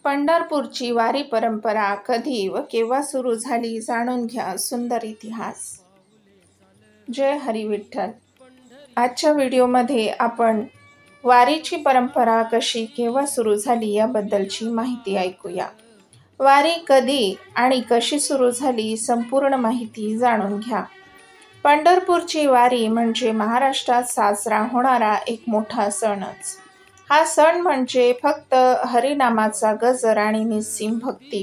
पंढरपूरची वारी परंपरा कधी व केव्हा सुरू झाली जाणून घ्या सुंदर इतिहास। जय हरी विठ्ठल। आजच्या व्हिडिओमध्ये आपण वारीची परंपरा कशी केव्हा सुरू झाली याबद्दलची माहिती ऐकूया। वारी कधी आणि कशी सुरू झाली संपूर्ण माहिती जाणून घ्या। पंढरपूरची वारी म्हणजे महाराष्ट्रात साजरा होणारा एक मोठा सणच। हा सण म्हणजे फक्त हरिनामाचा गजर आणि निस्सीम भक्ती।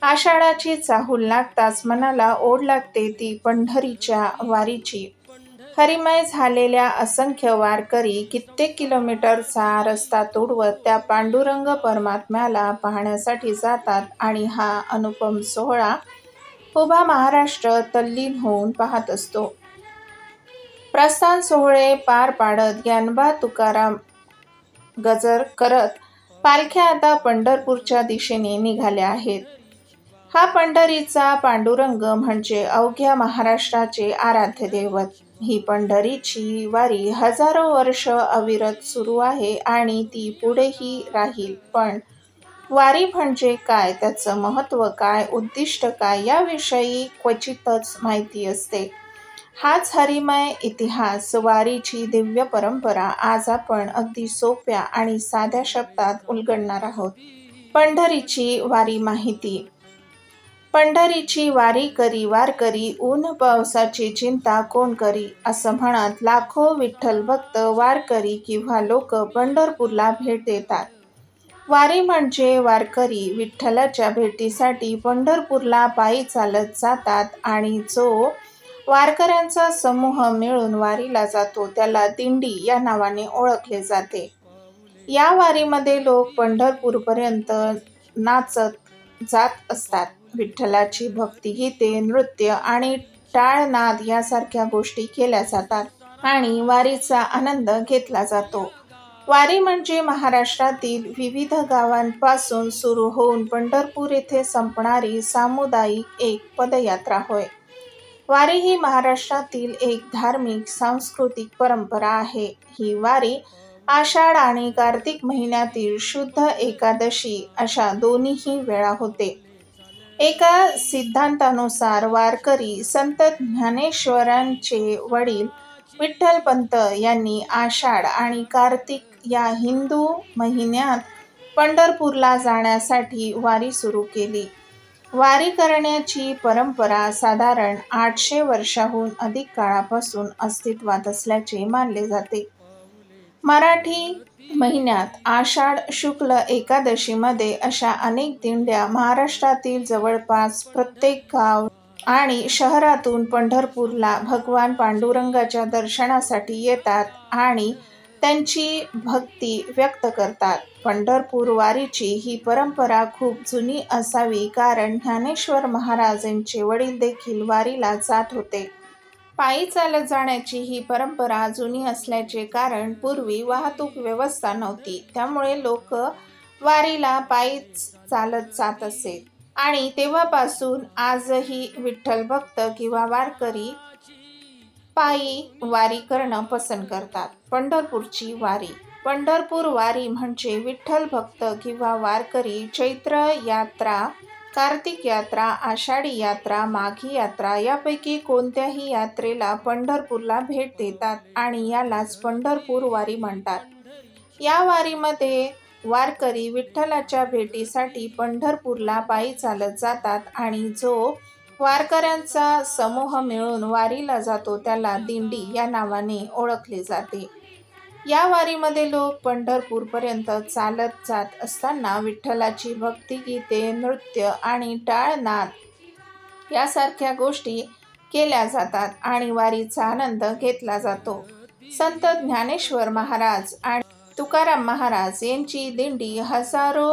आषाढाची चाहूल लागताच मनाला ओढ लागते ती पंढरीच्या वारीची। हरिमय झालेल्या असंख्य वारकरी कित्येक किलोमीटरचा रस्ता तोडवत त्या पांडुरंग परमात्म्याला पाहण्यासाठी जातात आणि हा अनुपम सोहळा उभा महाराष्ट्र तल्लीन होऊन पाहत असतो। प्रस्थान सोहळे पार पाडत ज्ञानोबा तुकाराम गजर करत पालख्या आता पंढरपूरच्या दिशेने निघाल्या आहेत। हा पंढरीचा पांडुरंग म्हणजे अवघ्या महाराष्ट्राचे आराध्य दैवत। ही पंढरीची वारी हजारो वर्ष अविरत सुरू आहे आणि ती पुढेही राहील। पण वारी म्हणजे काय, त्याचं महत्त्व काय, उद्दिष्ट काय याविषयी क्वचितच माहिती असते। हाच हरिमय इतिहास, वारीची दिव्य परंपरा आज आपण अगदी सोप्या आणि साध्या शब्दात उलगडणार आहोत। पंढरीची वारी माहिती। पंढरीची वारी करी वारकरी, ऊन पावसाची चिंता कोण करी, असं म्हणत लाखो विठ्ठल भक्त वारकरी किंवा लोक पंढरपूरला भेट देतात। वारी म्हणजे वारकरी विठ्ठलाच्या भेटीसाठी पंढरपूरला पायी चालत जातात आणि जो वारकऱ्यांचा समूह मिळून वारीला जातो त्याला दिंडी या नावाने ओळखले जाते। या वारीमध्ये लोक पंढरपूरपर्यंत नाचत जात असतात। विठ्ठलाची भक्तिगीते, नृत्य आणि टाळनाद यासारख्या गोष्टी केल्या जातात आणि वारीचा आनंद घेतला जातो। वारी म्हणजे महाराष्ट्रातील विविध गावांपासून सुरू होऊन पंढरपूर येथे संपणारी सामुदायिक एक पदयात्रा होय। वारी ही महाराष्ट्रातील एक धार्मिक सांस्कृतिक परंपरा आहे। ही वारी आषाढ आणि कार्तिक महिन्यातील शुद्ध एकादशी अशा दोन्हीही वेळा होते। एका सिद्धांतानुसार वारकरी संत ज्ञानेश्वरांचे वडील विठ्ठलपंत यांनी आषाढ आणि कार्तिक या हिंदू महिन्यात पंढरपूरला जाण्यासाठी वारी सुरू केली। वारी करण्याची परंपरा साधारण 800 वर्षांहून अधिक काळापासून अस्तित्वात असल्याचे मानले जाते। मराठी महिन्यात आषाढ शुक्ल एकादशीमध्ये अशा अनेक दिंड्या महाराष्ट्रातील जवळपास प्रत्येक गाव आणि शहरातून पंढरपूरला भगवान पांडुरंगाच्या दर्शनासाठी येतात आणि त्यांची भक्ती व्यक्त करतात। पंढरपूर वारीची ही परंपरा खूप जुनी असावी कारण ज्ञानेश्वर महाराज यांचे वडील देखील वारीला जात होते। पायी चालत जाण्याची ही परंपरा जुनी असल्याचे कारण पूर्वी वाहतूक व्यवस्था नव्हती, त्यामुळे लोक वारीला पायीच चालत जात असे आणि तेव्हापासून आजही विठ्ठल भक्त किंवा वारकरी पायी वारी करणं पसंत करतात। पंढरपूरची वारी। पंढरपूर वारी म्हणजे विठ्ठल भक्त किंवा वारकरी चैत्र यात्रा, कार्तिक यात्रा, आषाढी यात्रा, माघी यात्रा यापैकी कोणत्याही यात्रेला पंढरपूरला भेट देतात आणि यालाच पंढरपूर वारी म्हणतात। या वारीमध्ये वारकरी विठ्ठलाच्या भेटीसाठी पंढरपूरला पायी चालत जातात आणि जो वारकऱ्यांचा समूह मिळून वारीला जातो त्याला दिंडी या नावाने ओळखले जाते। या वारीमध्ये लोक पंढरपूरपर्यंत चालत जात असताना विठ्ठलाची भक्तिगीते, नृत्य आणि टाळनाद यासारख्या गोष्टी केल्या जातात आणि वारीचा आनंद घेतला जातो। संत ज्ञानेश्वर महाराज आणि तुकाराम महाराज यांची दिंडी हजारो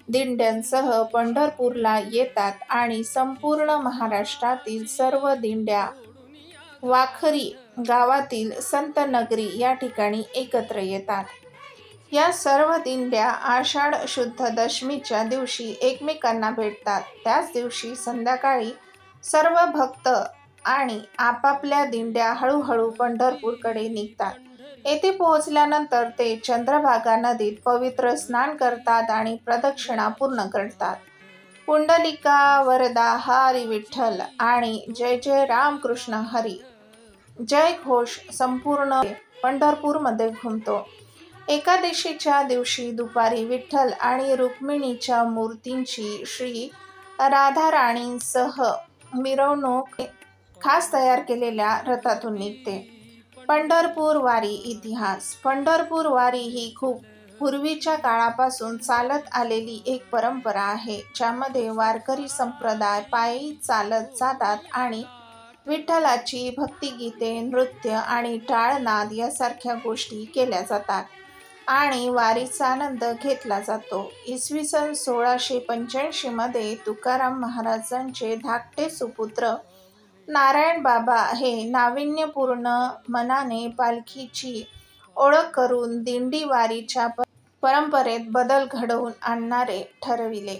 दिंड्यांसह पंढरपूरला येतात आणि संपूर्ण महाराष्ट्रातील सर्व दिंड्या वाखरी गावातील संत नगरी या ठिकाणी एकत्र येतात। या सर्व दिंड्या आषाढ शुद्ध दशमीच्या दिवशी एकमेकांना भेटतात। त्याच दिवशी संध्याकाळी सर्व भक्त आणि आपापल्या दिंड्या हळूहळू पंढरपूरकडे निघतात। येथे पोहोचल्यानंतर ते चंद्रभागा नदीत पवित्र स्नान करतात आणि प्रदक्षिणा पूर्ण करतात. पुंडलिका वरदा हरी विठ्ठल आणि जय जय रामकृष्ण हरी जय घोष संपूर्ण पंढरपूरमध्ये घुमतो. एकादशीच्या दिवशी दुपारी विठ्ठल आणि रुक्मिणीच्या मूर्तींची श्री राधाराणींसह मिरवणूक खास तयार केलेल्या रथातून निघते. पंढरपूर वारी इतिहास. पंढरपूर वारी ही खूप पूर्वीच्या काळापासून चालत आलेली एक परंपरा आहे, ज्यामध्ये वारकरी संप्रदाय पायी चालत जातात आणि विठ्ठलाची भक्तिगीते, नृत्य आणि टाळनाद यासारख्या गोष्टी केल्या जातात आणि वारीचा आनंद घेतला जातो. इसवी सन 1685 मध्ये तुकाराम महाराजांचे धाकटे सुपुत्र नारायण बाबा हे नाविन्यपूर्ण मनाने पालखीची ओळख करून दिंडी वारीच्या परंपरेत बदल घडवून आणणारे ठरविले.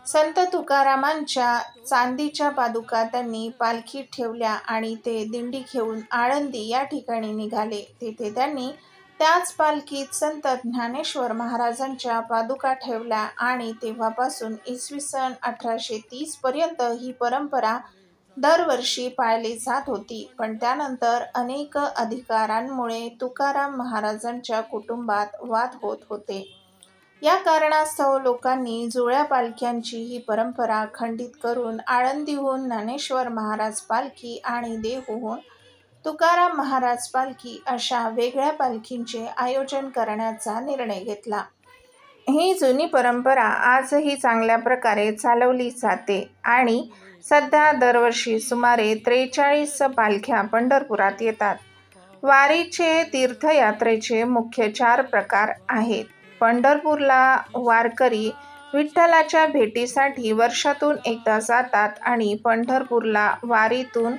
संत तुकारामांच्या चांदीच्या पादुका त्यांनी पालखीत ठेवल्या आणि ते दिंडी घेऊन आळंदी या ठिकाणी निघाले. तेथे त्यांनी त्याच पालखीत संत ज्ञानेश्वर महाराजांच्या पादुका ठेवल्या आणि तेव्हापासून इसवी सन 1830 पर्यंत ही परंपरा दरवर्षी पाळली जात होती. पण त्यानंतर अनेक अधिकारांमुळे तुकाराम महाराजांच्या कुटुंबात वाद होत होते. या कारणास्तव लोकांनी जुळ्या पालख्यांची ही परंपरा खंडित करून आळंदीहून ज्ञानेश्वर महाराज पालखी आणि देहूहून तुकाराम महाराज पालखी अशा वेगळ्या पालखींचे आयोजन करण्याचा निर्णय घेतला. ही जुनी परंपरा आजही चांगल्या प्रकारे चालवली जाते आणि सध्या दरवर्षी सुमारे 43 पालख्या पंढरपुरात येतात. वारीचे तीर्थयात्रेचे मुख्य 4 प्रकार आहेत. पंढरपूरला वारकरी विठ्ठलाच्या भेटीसाठी वर्षातून एकदा जातात आणि पंढरपूरला वारीतून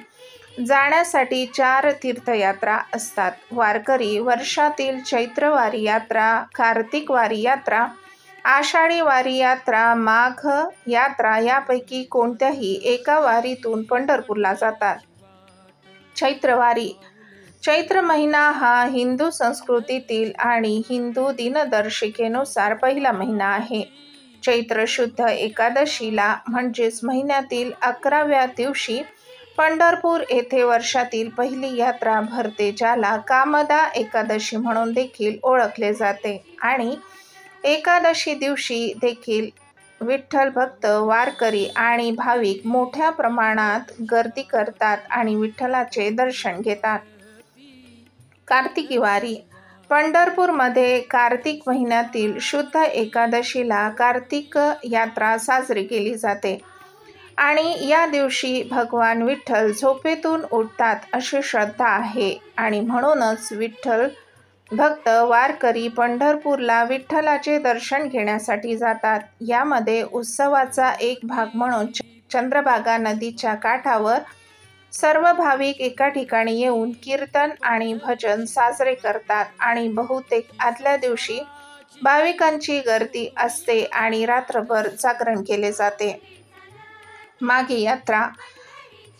जाण्यासाठी 4 तीर्थयात्रा असतात. वारकरी वर्षातील चैत्र वारी यात्रा, कार्तिक वारी यात्रा, आषाढी वारी यात्रा, माघ यात्रा यापैकी कोणत्याही एका वारीतून पंढरपूरला जातात. चैत्रवारी. चैत्र महिना हा हिंदू संस्कृतीतील आणि हिंदू दिनदर्शिकेनुसार पहिला महिना आहे. चैत्र शुद्ध एकादशीला म्हणजेच महिन्यातील 11व्या दिवशी पंढरपूर येथे वर्षातील पहिली यात्रा भरते, ज्याला कामदा एकादशी म्हणून देखील ओळखले जाते. आणि एकादशी दिवशी देखील विठ्ठल भक्त, वारकरी आणि भाविक मोठ्या प्रमाणात गर्दी करतात आणि विठ्ठलाचे दर्शन घेतात. कार्तिकी वारी. पंढरपूरमध्ये कार्तिक महिन्यातील शुद्ध एकादशीला कार्तिक यात्रा साजरी केली जाते आणि या दिवशी भगवान विठ्ठल झोपेतून उठतात अशी श्रद्धा आहे आणि म्हणूनच विठ्ठल भक्त, वारकरी पंढरपूरला विठ्ठलाचे दर्शन घेण्यासाठी जातात. यामध्ये उत्सवाचा एक भाग म्हणून चंद्रभागा नदीच्या काठावर सर्व भाविक एका ठिकाणी येऊन कीर्तन आणि भजन साजरे करतात आणि बहुतेक आदल्या दिवशी भाविकांची गर्दी असते आणि रात्रभर जागरण केले जाते. माघी यात्रा.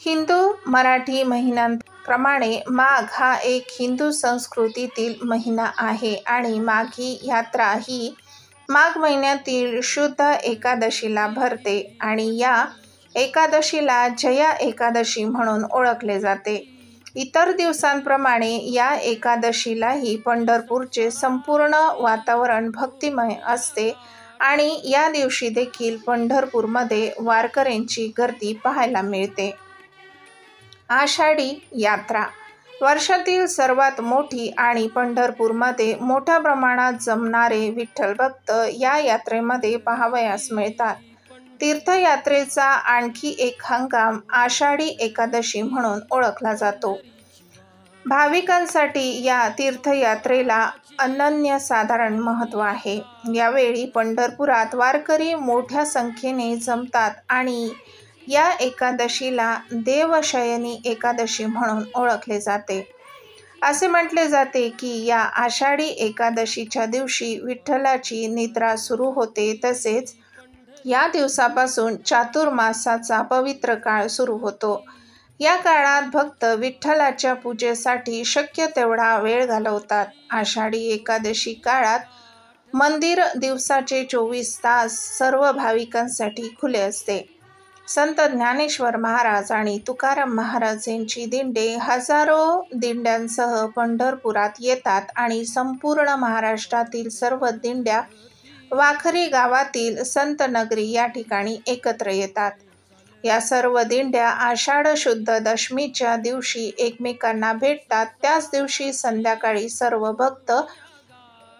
हिंदू मराठी महिन्यांप्रमाणे माघ हा एक हिंदू संस्कृतीतील महिना आहे आणि माघी यात्रा ही माघ महिन्यातील शुद्ध एकादशीला भरते आणि या एकादशीला जया एकादशी म्हणून ओळखले जाते. इतर दिवसांप्रमाणे या एकादशीलाही पंढरपूरचे संपूर्ण वातावरण भक्तिमय असते आणि या दिवशी देखील पंढरपूरमध्ये वारकऱ्यांची गर्दी पाहायला मिळते. आषाढी यात्रा. वर्षातील सर्वात मोठी आणि पंढरपूरमध्ये मोठ्या प्रमाणात जमणारे विठ्ठल भक्त या यात्रेमध्ये पाहावयास मिळतात. तीर्थयात्रेचा आणखी एक हंगाम आषाढी एकादशी म्हणून ओळखला जातो. भाविकांसाठी या तीर्थयात्रेला अनन्यसाधारण महत्त्व आहे. यावेळी पंढरपुरात वारकरी मोठ्या संख्येने जमतात आणि या एकादशीला देवशयनी एकादशी म्हणून ओळखले जाते. असे म्हटले जाते की या आषाढी एकादशीच्या दिवशी विठ्ठलाची निद्रा सुरू होते. तसेच या दिवसापासून चातुर्मासाचा पवित्र काळ सुरू होतो. या काळात भक्त विठ्ठलाच्या पूजेसाठी शक्य तेवढा वेळ घालवतात. आषाढी एकादशी काळात मंदिर दिवसाचे 24 तास सर्व भाविकांसाठी खुले असते. संत ज्ञानेश्वर महाराज आणि तुकाराम महाराज यांची दिंडे हजारो दिंड्यांसह पंढरपुरात येतात आणि संपूर्ण महाराष्ट्रातील सर्व दिंड्या वाखरी गावातील संत नगरी या ठिकाणी एकत्र येतात. या सर्व दिंड्या आषाढ शुद्ध दशमीच्या दिवशी एकमेकांना भेटतात. त्याच दिवशी संध्याकाळी सर्व भक्त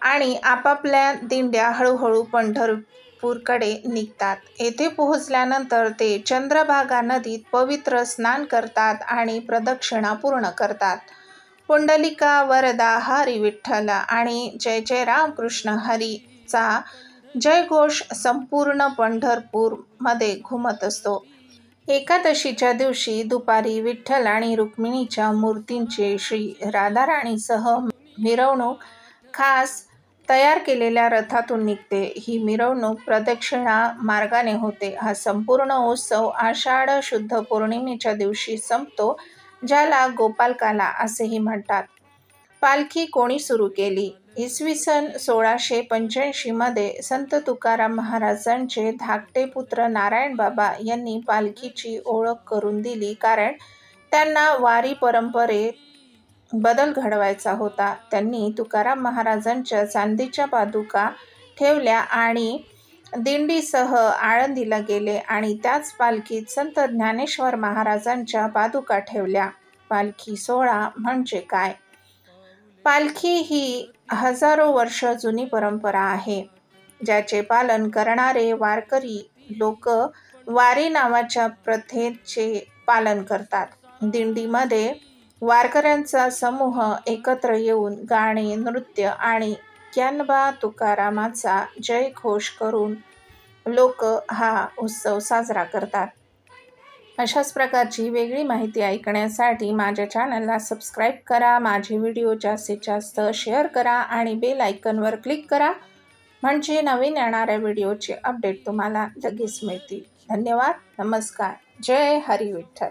आणि आपापल्या दिंड्या हळूहळू पंढरपूरकडे निघतात. येथे पोहोचल्यानंतर ते चंद्रभागा नदीत पवित्र स्नान करतात आणि प्रदक्षिणा पूर्ण करतात. पुंडलिका वरदा हरी विठ्ठल आणि जय जय रामकृष्ण हरीचा जयघोष संपूर्ण पंढरपूरमध्ये घुमत असतो. एकादशीच्या दिवशी दुपारी विठ्ठल आणि रुक्मिणीच्या मूर्तींची श्री राधाराणीसह मिरवणूक खास तयार केलेल्या रथातून निघते. ही मिरवणूक प्रदक्षिणा मार्गाने होते. हा संपूर्ण उत्सव आषाढ शुद्ध पौर्णिमेच्या दिवशी संपतो, ज्याला गोपालकाला असेही म्हणतात. पालखी कोणी सुरू केली? इसवी सन 1685 मध्ये संत तुकाराम महाराजांचे धाकटे पुत्र नारायण बाबा यांनी पालखीची ओळख करून दिली, कारण त्यांना वारी परंपरेत बदल घडवायचा होता. त्यांनी तुकाराम महाराजांच्या चांदीच्या पादुका ठेवल्या आणि दिंडीसह आळंदीला गेले आणि त्याच पालखीत संत ज्ञानेश्वर महाराजांच्या पादुका ठेवल्या. पालखी सोहळा म्हणजे काय? पालखी ही हजारो वर्ष जुनी परंपरा आहे, ज्याचे पालन करणारे वारकरी लोक वारी नावाच्या प्रथेचे पालन करतात. दिंडीमध्ये वारकऱ्यांचा समूह एकत्र येऊन गाणे, नृत्य आणि ज्ञानोबा तुकारामाचा जयघोष करून लोक हा उत्सव साजरा करतात. अशाच प्रकारची वेगळी माहिती ऐकण्यासाठी माझ्या चॅनलला सबस्क्राईब करा. माझे व्हिडिओ जास्तीत जास्त शेअर करा आणि बेल आयकॉनवर क्लिक करा, म्हणजे नवीन येणाऱ्या व्हिडिओचे अपडेट तुम्हाला लगेच मिळतील. धन्यवाद. नमस्कार. जय हरी विठ्ठल.